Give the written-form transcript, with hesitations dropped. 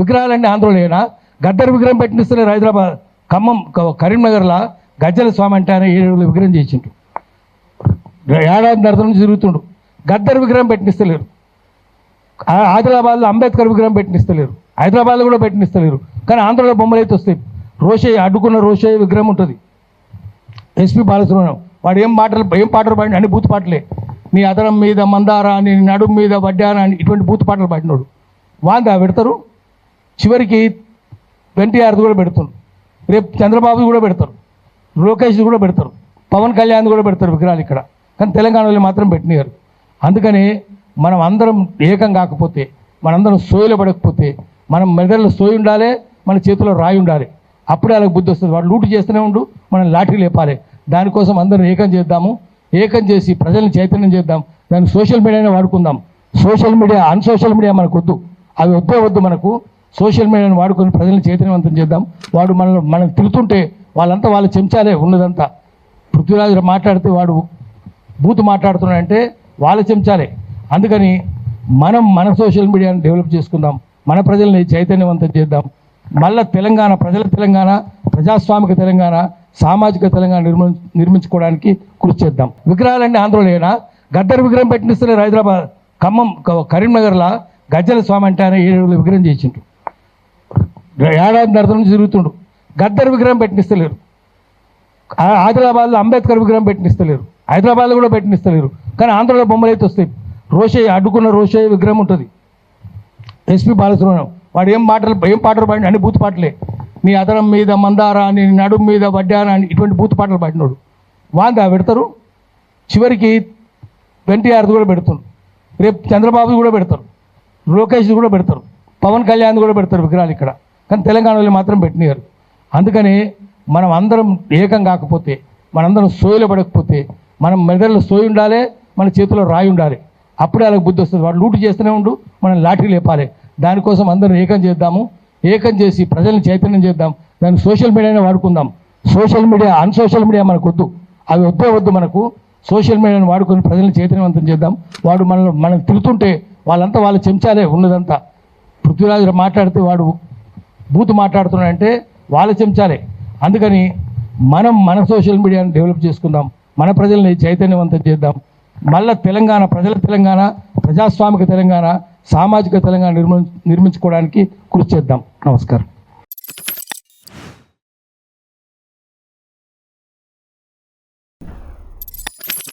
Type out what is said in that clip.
విగ్రహాలన్నీ ఆంధ్రలోనా? గద్దర్ విగ్రహం పెట్టినిస్తలేరు. హైదరాబాద్ ఖమ్మం కరీంనగర్లో గజ్జల స్వామి అంటే ఆయన 7 అడుగుల విగ్రహం చేసిండు. ఏడాది నరద నుంచి తిరుగుతుండు. గద్దర్ విగ్రహం పెట్టినిస్తలేరు. ఆదిలాబాద్లో అంబేద్కర్ విగ్రహం పెట్టినిస్తలేరు. హైదరాబాద్లో కూడా పెట్టినిస్తలేరు. కానీ ఆంధ్రలో బొమ్మలు అయితే వస్తాయి. రోషయ్య అడ్డుకున్న రోషయ్య విగ్రహం ఉంటుంది. ఎస్పి బాలసుబ్రహ్మణ్యం వాడు ఏం పాటలు పాడిన అన్ని బూత్ పాటలే. నీ అదనం మీద మందారా అని, నడుము మీద వడ్డాన అని ఇటువంటి బూత్ పాటలు పాడినోడు వాందా పెడతారు. చివరికి ఎన్టీఆర్ది కూడా పెడుతున్నారు. రేపు చంద్రబాబు కూడా పెడతారు, లోకేష్ కూడా పెడతారు, పవన్ కళ్యాణ్ కూడా పెడతారు విగ్రహాలు ఇక్కడ. కానీ తెలంగాణలో మాత్రం పెట్టినారు. అందుకని మనం అందరం ఏకం కాకపోతే, మనందరం సోయిలో పడకపోతే, మనం మెదడులో సోయి ఉండాలి, మన చేతిలో రాయి ఉండాలి. అప్పుడే వాళ్ళకి బుద్ధి వస్తుంది. వాడు లూటు చేస్తూనే ఉండు, మనం లాటరీ లేపాలి. దానికోసం అందరం ఏకం చేద్దాము. ఏకం చేసి ప్రజల్ని చైతన్యం చేద్దాం. దాన్ని సోషల్ మీడియానే వాడుకుందాం. సోషల్ మీడియా అన్సోషల్ మీడియా మనకు వద్దు, అవి వద్దు మనకు. సోషల్ మీడియాని వాడుకొని ప్రజల్ని చైతన్యవంతం చేద్దాం. వాడు మనం తిరుగుతుంటే వాళ్ళంతా వాళ్ళ చెంచాలే ఉన్నదంతా. పృథ్వీరాజు మాట్లాడితే వాడు బూత్ మాట్లాడుతున్నాడంటే వాళ్ళ చెంచాలే. అందుకని మన సోషల్ మీడియాని డెవలప్ చేసుకుందాం, మన ప్రజల్ని చైతన్యవంతం చేద్దాం. మళ్ళీ తెలంగాణ ప్రజాస్వామిక తెలంగాణ, సామాజిక తెలంగాణ నిర్మించుకోవడానికి కృషి చేద్దాం. విగ్రహాలన్నీ ఆంధ్రలోనా? గద్దర్ విగ్రహం పెట్టినిస్తలేరు. హైదరాబాద్ ఖమ్మం కరీంనగర్లో గజ్జల స్వామి అంటే ఆయన 7 అడుగుల విగ్రహం చేసిండు. ఏడాది నరద నుంచి తిరుగుతుండు. గద్దర్ విగ్రహం పెట్టినిస్తలేరు. ఆదిలాబాద్లో అంబేద్కర్ విగ్రహం పెట్టినిస్తలేరు. హైదరాబాద్లో కూడా పెట్టినిస్తలేరు. కానీ ఆంధ్రలో బొమ్మలు అయితే వస్తాయి. రోషయ్య అడ్డుకున్న రోషయ్య విగ్రహం ఉంటుంది. ఎస్పి బాలసుబ్రహ్మణ్యం వాడు ఏం పాటలు పాడిన అన్ని బూత్ పాటలే. నీ అదనం మీద మందారా అని, నడుము మీద వడ్డాన అని ఇటువంటి బూత్ పాటలు పాడినోడు వాందా పెడతారు. చివరికి ఎన్టీఆర్ది కూడా పెడుతున్నారు. రేపు చంద్రబాబు కూడా పెడతారు, లోకేష్ కూడా పెడతారు, పవన్ కళ్యాణ్ కూడా పెడతారు విగ్రహాలు ఇక్కడ. కానీ తెలంగాణలో మాత్రం పెట్టినారు. అందుకని మనం అందరం ఏకం కాకపోతే, మనందరం సోయిలో పడకపోతే, మనం మెదడులో సోయి ఉండాలి, మన చేతిలో రాయి ఉండాలి. అప్పుడే వాళ్ళకి బుద్ధి వస్తుంది. వాడు లూటు చేస్తూనే ఉండు, మనం లాటరీ లేపాలి. దానికోసం అందరం ఏకం చేద్దాము. ఏకం చేసి ప్రజల్ని చైతన్యం చేద్దాం. దాన్ని సోషల్ మీడియానే వాడుకుందాం. సోషల్ మీడియా అన్సోషల్ మీడియా మనకు వద్దు, అవి వద్దు మనకు. సోషల్ మీడియాని వాడుకొని ప్రజల్ని చైతన్యవంతం చేద్దాం. వాడు మనం తిరుగుతుంటే వాళ్ళంతా వాళ్ళ చెంచాలే ఉన్నదంతా. పృథ్వీరాజు మాట్లాడితే వాడు బూత్ మాట్లాడుతున్నాడంటే వాళ్ళ చెంచాలే. అందుకని మన సోషల్ మీడియాని డెవలప్ చేసుకుందాం, మన ప్రజల్ని చైతన్యవంతం చేద్దాం. మళ్ళీ తెలంగాణ ప్రజాస్వామిక తెలంగాణ, సామాజిక తెలంగాణ నిర్మించుకోవడానికి కృషి చేద్దాం. నమస్కారం.